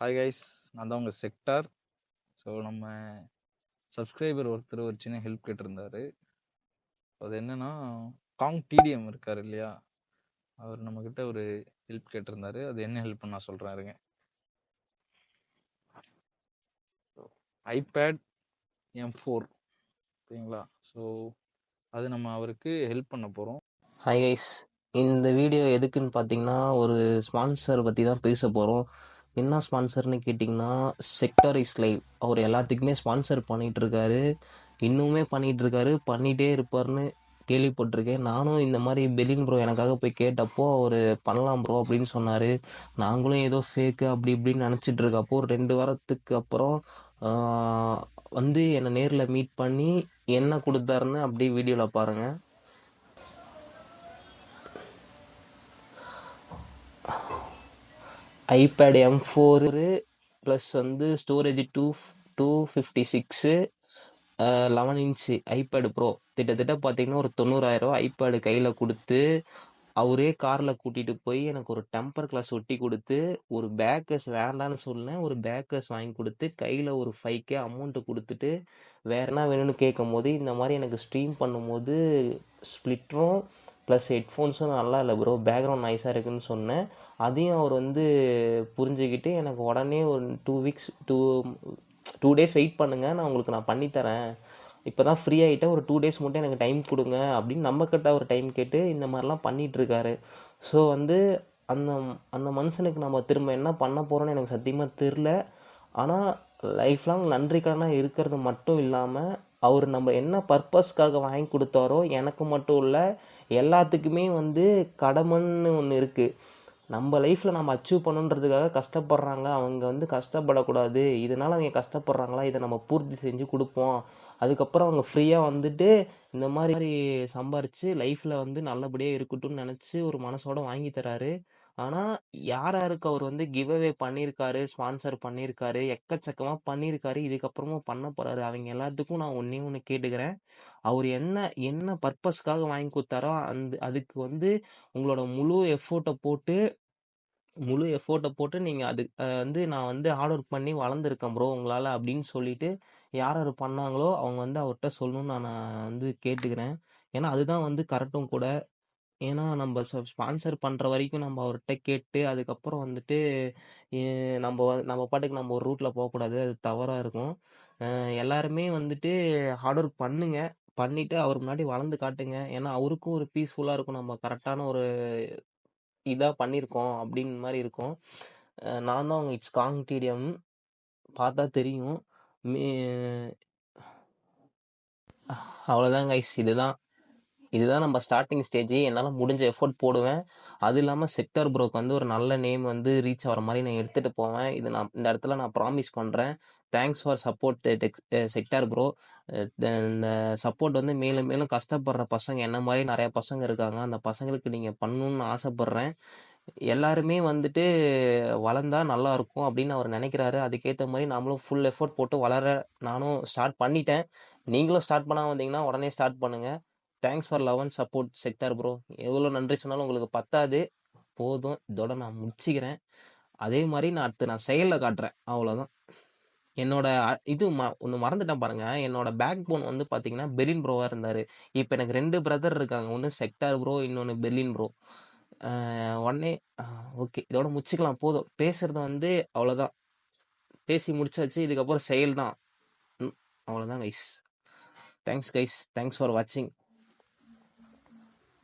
Hi guys, நான் தான் உங்கள் செக்டார். ஸோ நம்ம சப்ஸ்கிரைபர் ஒருத்தர் ஒரு சின்ன ஹெல்ப் கேட்டிருந்தாரு. அது என்னன்னா, காங் டிடிஎம் இருக்கார் இல்லையா, அவர் நம்மக்கிட்ட ஒரு ஹெல்ப் கேட்டிருந்தாரு. அது என்ன ஹெல்ப்னு நான் சொல்கிறேன் இருங்க. ஐபேட் M4 ஓகேங்களா. ஸோ அது நம்ம அவருக்கு ஹெல்ப் பண்ண போகிறோம். ஹாய் கைஸ், இந்த வீடியோ எதுக்குன்னு பார்த்தீங்கன்னா ஒரு ஸ்பான்சர் பற்றி தான் பேச போகிறோம். என்ன ஸ்பான்சர்னு கேட்டிங்கன்னா செக்டார் இஸ் லைவ். அவர் எல்லாத்துக்குமே ஸ்பான்சர் பண்ணிகிட்ருக்காரு, இன்னுமே பண்ணிகிட்ருக்காரு, பண்ணிகிட்டே இருப்பார்னு கேள்விப்பட்டிருக்கேன். நானும் இந்த மாதிரி பெலின் ப்ரோ எனக்காக போய் கேட்டப்போ அவர் பண்ணலாம் ப்ரோ அப்படின்னு சொன்னார். நாங்களும் ஏதோ ஃபேக்கு அப்படி இப்படின்னு நினச்சிட்டு இருக்கப்போ 2 வாரத்துக்கு அப்புறம் வந்து என்னை நேரில் மீட் பண்ணி என்ன கொடுத்தாருன்னு அப்படியே வீடியோவில் பாருங்கள். ஐபேட் M4 ப்ளஸ் வந்து ஸ்டோரேஜ் 256 11 இன்ச்சு ஐபேடு ப்ரோ. கிட்டத்தட்ட பார்த்தீங்கன்னா ஒரு 90,000 ஐபேடு கையில் கொடுத்து அவரே காரில் கூட்டிகிட்டு போய் எனக்கு ஒரு டெம்பர் கிளாஸ் ஒட்டி கொடுத்து, ஒரு பேக்கர்ஸ் வேண்டான்னு சொன்னேன், ஒரு பேக்கர்ஸ் வாங்கி கொடுத்து கையில் ஒரு 5K அமௌண்ட்டு கொடுத்துட்டு வேறு என்ன வேணும்னு கேட்கும் போது இந்த மாதிரி எனக்கு ஸ்ட்ரீம் பண்ணும்போது ஸ்ப்ளிட்டரும் ப்ளஸ் ஹெட்ஃபோன்ஸும் நல்லா இல்லை ப்ரோ, பேக்ரவுண்ட் நாய்ஸாக இருக்குதுன்னு சொன்னேன். அதையும் அவர் வந்து புரிஞ்சுக்கிட்டு எனக்கு உடனே ஒரு 2 டேஸ் வெயிட் பண்ணுங்கள், நான் பண்ணித்தரேன், இப்போ தான் ஃப்ரீ ஆகிட்டேன், ஒரு 2 டேஸ் மட்டும் எனக்கு டைம் கொடுங்க அப்படின்னு நம்மக்கிட்ட ஒரு டைம் கேட்டு இந்த மாதிரிலாம் பண்ணிகிட்ருக்காரு. ஸோ வந்து அந்த அந்த மனுஷனுக்கு நம்ம திரும்ப என்ன பண்ண போகிறோன்னு எனக்கு சத்தியமாக தெரில. ஆனால் லைஃப் லாங் நன்றிக்கடனாக இருக்கிறது மட்டும் இல்லாமல் அவர் நம்ம என்ன பர்பஸ்க்காக வாங்கி கொடுத்தாரோ எனக்கு மட்டும் இல்லை எல்லாத்துக்குமே வந்து கடமைன்னு ஒன்று இருக்குது. நம்ம லைஃப்பில் நம்ம அச்சீவ் பண்ணுன்றதுக்காக கஷ்டப்படுறாங்க, அவங்க வந்து கஷ்டப்படக்கூடாது, இதனால் அவங்க கஷ்டப்படுறாங்களா, இதை நம்ம பூர்த்தி செஞ்சு கொடுப்போம், அதுக்கப்புறம் அவங்க ஃப்ரீயாக வந்துட்டு இந்த மாதிரி சம்பாரித்து லைஃப்பில் வந்து நல்லபடியாக இருக்கட்டும்னு நினச்சி ஒரு மனசோட வாங்கி தராரு. ஆனால் யார் யாருக்கு அவர் வந்து கிவ் அவே பண்ணியிருக்காரு, ஸ்பான்சர் பண்ணியிருக்காரு, எக்கச்சக்கமாக பண்ணியிருக்காரு, இதுக்கப்புறமும் பண்ண போகிறாரு, அவங்க எல்லாத்துக்கும் நான் ஒன்று கேட்டுக்கிறேன். அவர் என்ன என்ன பர்பஸ்க்காக வாங்கி கொடுத்தாரோ அதுக்கு வந்து உங்களோட முழு எஃபோர்ட்டை போட்டு நீங்கள் அது வந்து நான் வந்து ஹார்ட் ஒர்க் பண்ணி வளர்ந்துருக்கேன் ப்ரோ உங்களால் அப்படின்னு சொல்லிட்டு யார் யார் பண்ணாங்களோ அவங்க வந்து அவர்கிட்ட சொல்லணும்னு நான் வந்து கேட்டுக்கிறேன். ஏன்னா அதுதான் வந்து கரெக்டும் கூட. ஏன்னா நம்ம ஸ்பான்சர் பண்ணுற வரைக்கும் நம்ம அவர்கிட்ட கேட்டு அதுக்கப்புறம் வந்துட்டு நம்ம பாட்டுக்கு நம்ம ஒரு ரூட்டில் போகக்கூடாது, அது தவறாக இருக்கும். எல்லாருமே வந்துட்டு ஹார்ட் ஒர்க் பண்ணுங்க, பண்ணிவிட்டு அவர் முன்னாடி வளர்ந்து காட்டுங்க. ஏன்னா அவருக்கும் ஒரு பீஸ்ஃபுல்லாக இருக்கும், நம்ம கரெக்டான ஒரு இதாக பண்ணியிருக்கோம் அப்படின்னு மாதிரி இருக்கும். நான் தான் உங்கள் இட்ஸ் காங் டிடிஎம், பார்த்தா தெரியும். அவ்வளோதான் கைஸ், இதுதான் நம்ம ஸ்டார்டிங் ஸ்டேஜ். என்னால் முடிஞ்ச எஃபோர்ட் போடுவேன். அது இல்லாமல் செக்டார் ப்ரோக்கு வந்து ஒரு நல்ல நேம் வந்து ரீச் ஆகிற மாதிரி நான் எடுத்துகிட்டு போவேன். நான் இந்த இடத்துல நான் ப்ராமிஸ் பண்ணுறேன். Thanks for support sector bro. இந்த சப்போர்ட் வந்து மேலும் மேலும் கஷ்டப்படுற பசங்க என்ன மாதிரி நிறைய பசங்க இருக்காங்க, அந்த பசங்களுக்கு நீங்கள் பண்ணணுன்னு ஆசைப்பட்றேன். எல்லாருமே வந்துட்டு வளர்ந்தா நல்லா இருக்கும் அப்படின்னு அவர் நினைக்கிறாரு. அதுக்கேற்ற மாதிரி நாமளும் ஃபுல் எஃபோர்ட் போட்டு வளர நானும் ஸ்டார்ட் பண்ணிட்டேன். நீங்களும் ஸ்டார்ட் பண்ணாமல் வந்தீங்கன்னா உடனே ஸ்டார்ட் பண்ணுங்கள். Thanks for love and support sector bro. எவ்வளோ நன்றி சொன்னாலும் உங்களுக்கு பத்தாது, போதும், இதோட நான் முடிச்சுக்கிறேன். அதே மாதிரி நான் செயலில் காட்டுறேன், அவ்வளோதான். என்னோட இது ஒன்று மறந்துட்டேன் பாருங்க, என்னோட பேக் போன் வந்து பார்த்தீங்கன்னா பெர்லின் ப்ரோவாக இருந்தார். இப்போ எனக்கு 2 பிரதர் இருக்காங்க, ஒன்று செக்டார் ப்ரோ, இன்னொன்று பெர்லின் ப்ரோ. உடனே ஓகே, இதோட முடிச்சுக்கலாம், போதும் பேசுறது வந்து அவ்வளோதான், பேசி முடிச்சாச்சு, இதுக்கப்புறம் செயல் தான். அவ்வளோதான் guys. Thanks guys, thanks for வாட்சிங்.